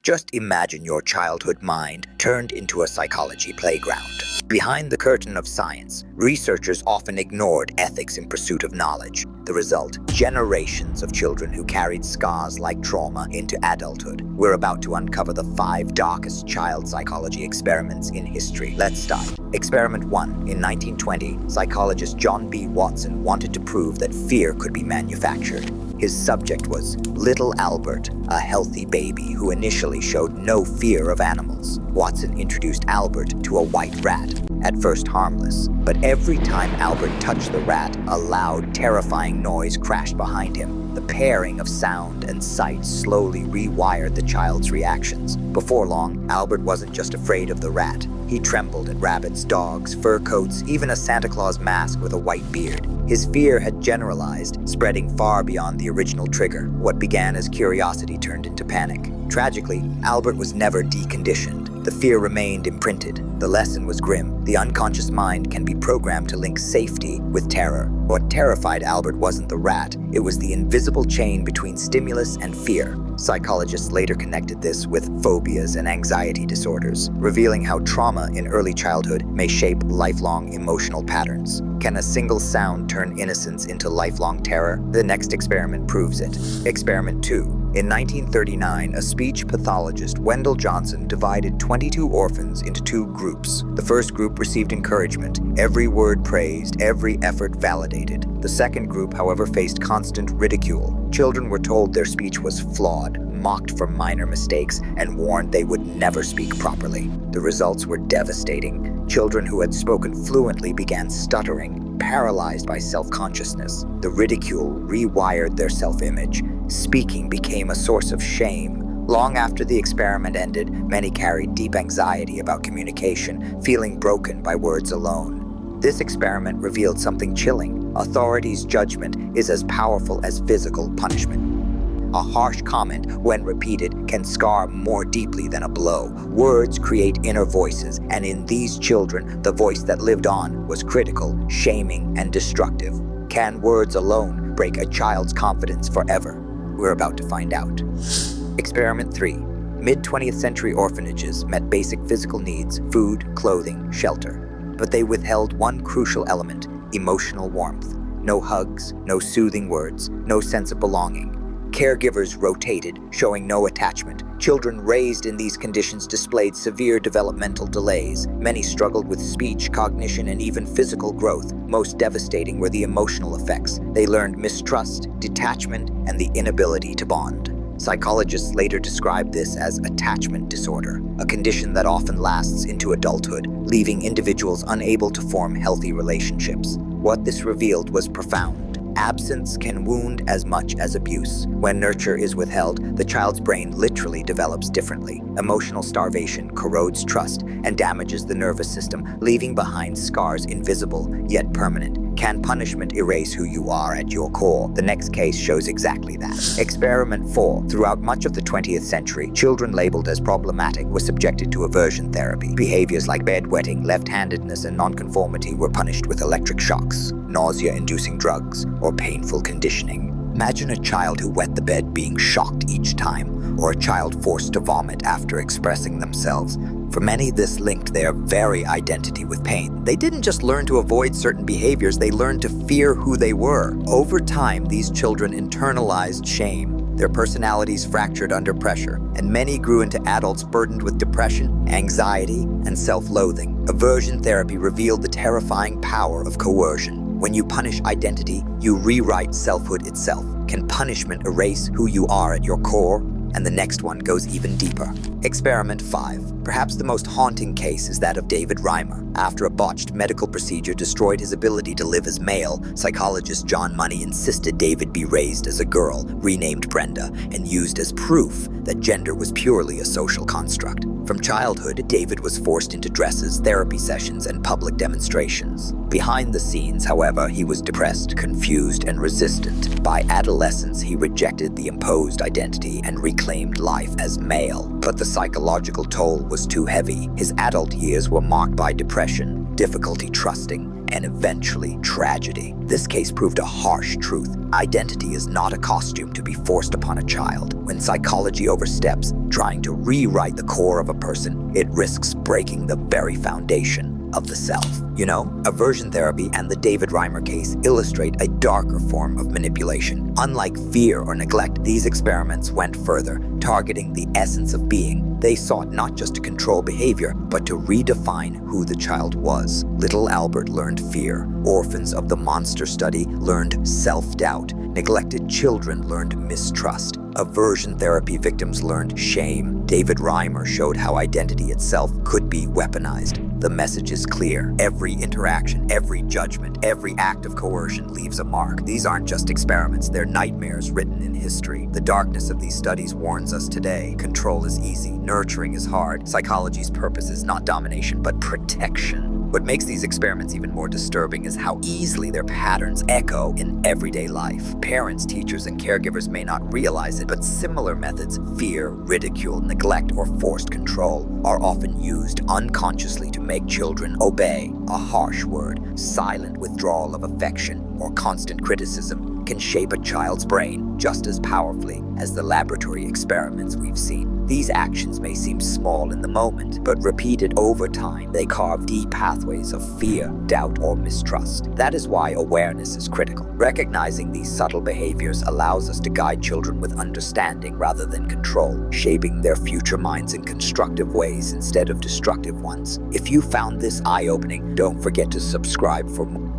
Just imagine your childhood mind turned into a psychology playground. Behind the curtain of science, researchers often ignored ethics in pursuit of knowledge. The result, generations of children who carried scars like trauma into adulthood. We're about to uncover the 5 darkest child psychology experiments in history. Let's start. Experiment 1. In 1920, psychologist John B. Watson wanted to prove that fear could be manufactured. His subject was little Albert, a healthy baby who initially showed no fear of animals. Watson introduced Albert to a white rat, at first harmless. But every time Albert touched the rat, a loud, terrifying noise crashed behind him. The pairing of sound and sight slowly rewired the child's reactions. Before long, Albert wasn't just afraid of the rat. He trembled at rabbits, dogs, fur coats, even a Santa Claus mask with a white beard. His fear had generalized, spreading far beyond the original trigger. What began as curiosity turned into panic. Tragically, Albert was never deconditioned. The fear remained imprinted. The lesson was grim. The unconscious mind can be programmed to link safety with terror. What terrified Albert wasn't the rat, it was the invisible chain between stimulus and fear. Psychologists later connected this with phobias and anxiety disorders, revealing how trauma in early childhood may shape lifelong emotional patterns. Can a single sound turn innocence into lifelong terror? The next experiment proves it. Experiment 2. In 1939, a speech pathologist, Wendell Johnson, divided 22 orphans into 2 groups. The first group received encouragement, every word praised, every effort validated. The second group, however, faced constant ridicule. Children were told their speech was flawed, mocked for minor mistakes, and warned they would never speak properly. The results were devastating. Children who had spoken fluently began stuttering, paralyzed by self-consciousness. The ridicule rewired their self-image. Speaking became a source of shame. Long after the experiment ended, many carried deep anxiety about communication, feeling broken by words alone. This experiment revealed something chilling. Authorities' judgment is as powerful as physical punishment. A harsh comment, when repeated, can scar more deeply than a blow. Words create inner voices, and in these children, the voice that lived on was critical, shaming, and destructive. Can words alone break a child's confidence forever? We're about to find out. Experiment 3. Mid-20th century orphanages met basic physical needs, food, clothing, shelter. But they withheld one crucial element, emotional warmth. No hugs, no soothing words, no sense of belonging. Caregivers rotated, showing no attachment. Children raised in these conditions displayed severe developmental delays. Many struggled with speech, cognition, and even physical growth. Most devastating were the emotional effects. They learned mistrust, detachment, and the inability to bond. Psychologists later described this as attachment disorder, a condition that often lasts into adulthood, leaving individuals unable to form healthy relationships. What this revealed was profound. Absence can wound as much as abuse. When nurture is withheld, the child's brain literally develops differently. Emotional starvation corrodes trust and damages the nervous system, leaving behind scars invisible yet permanent. Can punishment erase who you are at your core? The next case shows exactly that. Experiment 4. Throughout much of the 20th century, children labeled as problematic were subjected to aversion therapy. Behaviors like bedwetting, left-handedness, and nonconformity were punished with electric shocks, nausea-inducing drugs, or painful conditioning. Imagine a child who wet the bed being shocked each time, or a child forced to vomit after expressing themselves. For many, this linked their very identity with pain. They didn't just learn to avoid certain behaviors, they learned to fear who they were. Over time, these children internalized shame. Their personalities fractured under pressure, and many grew into adults burdened with depression, anxiety, and self-loathing. Aversion therapy revealed the terrifying power of coercion. When you punish identity, you rewrite selfhood itself. Can punishment erase who you are at your core? And the next one goes even deeper. Experiment 5. Perhaps the most haunting case is that of David Reimer. After a botched medical procedure destroyed his ability to live as male, psychologist John Money insisted David be raised as a girl, renamed Brenda, and used as proof that gender was purely a social construct. From childhood, David was forced into dresses, therapy sessions, and public demonstrations. Behind the scenes, however, he was depressed, confused, and resistant. By adolescence, he rejected the imposed identity and reclaimed life as male. But the psychological toll was too heavy. His adult years were marked by depression, difficulty trusting, and eventually tragedy. This case proved a harsh truth. Identity is not a costume to be forced upon a child. When psychology oversteps, trying to rewrite the core of a person, it risks breaking the very foundation of the self. You know, aversion therapy and the David Reimer case illustrate a darker form of manipulation. Unlike fear or neglect, these experiments went further, targeting the essence of being. They sought not just to control behavior, but to redefine who the child was. Little Albert learned fear. Orphans of the monster study learned self-doubt. Neglected children learned mistrust. Aversion therapy victims learned shame. David Reimer showed how identity itself could be weaponized. The message is clear. Every interaction, every judgment, every act of coercion leaves a mark. These aren't just experiments, they're nightmares written in history. The darkness of these studies warns us today. Control is easy, nurturing is hard. Psychology's purpose is not domination, but protection. What makes these experiments even more disturbing is how easily their patterns echo in everyday life. Parents, teachers, and caregivers may not realize it, but similar methods, fear, ridicule, neglect, or forced control, are often used unconsciously to make children obey. A harsh word, silent withdrawal of affection, or constant criticism can shape a child's brain just as powerfully as the laboratory experiments we've seen. These actions may seem small in the moment, but repeated over time, they carve deep pathways of fear, doubt, or mistrust. That is why awareness is critical. Recognizing these subtle behaviors allows us to guide children with understanding rather than control, shaping their future minds in constructive ways instead of destructive ones. If you found this eye-opening, don't forget to subscribe for more.